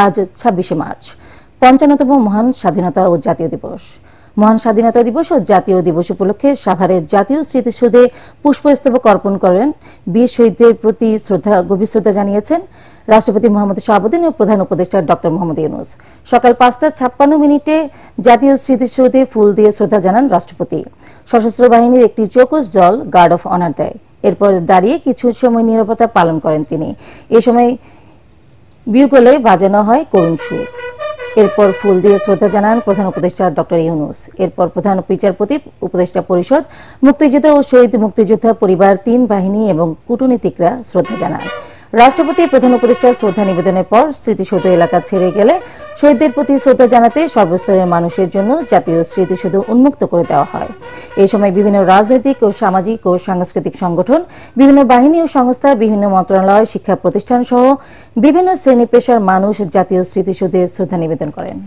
আজ ২৬শে মার্চ ৫৫তম মহান স্বাধীনতা ও জাতীয় দিবস। মহান স্বাধীনতা দিবস ও জাতীয় দিবস উপলক্ষে সাভারের জাতীয় স্মৃতিসৌধে পুষ্পস্তবক অর্পণ করেন বীর শহীদদের প্রতি গভীর শ্রদ্ধা জানিয়েছেন রাষ্ট্রপতি মোহাম্মদ শাহাবুদ্দিন ও প্রধান উপদেষ্টা ডক্টর মোহাম্মদ ইউনূস। সকাল ৫টা ৫৬ জাতীয় স্মৃতিসৌধে ফুল দিয়ে শ্রদ্ধা জানান রাষ্ট্রপতি। সশস্ত্র বাহিনীর একটি চৌকস দল গার্ড অফ অনার দেয়। এরপর দাঁড়িয়ে কিছু সময় নীরবতা পালন করেন তিনি। এ সময় বিউগলে বাজানো হয় করুণ সুর। এরপর ফুল দিয়ে শ্রদ্ধা জানান প্রধান উপদেষ্টা ডক্টর ইউনূস। এরপর প্রধান বিচারপতি, উপদেষ্টা পরিষদ, মুক্তিযোদ্ধা ও শহীদ মুক্তিযোদ্ধা পরিবার, ৩ বাহিনী এবং কূটনীতিকরা শ্রদ্ধা জানান। রাষ্ট্রপতি প্রধান উপদেষ্টা শ্রদ্ধা নিবেদনের পর স্মৃতিসৌধ এলাকা ছেড়ে গেলে শহীদদের প্রতি শ্রদ্ধা জানাতে সর্বস্তরের মানুষের জন্য জাতীয় স্মৃতিসৌধ উন্মুক্ত করে দেওয়া হয়। এই সময় বিভিন্ন রাজনৈতিক ও সামাজিক ও সাংস্কৃতিক সংগঠন, বিভিন্ন বাহিনী ও সংস্থা, বিভিন্ন মন্ত্রণালয়, শিক্ষা প্রতিষ্ঠান সহ বিভিন্ন শ্রেণী পেশার মানুষ জাতীয় স্মৃতিসৌধে শ্রদ্ধা নিবেদন করেন।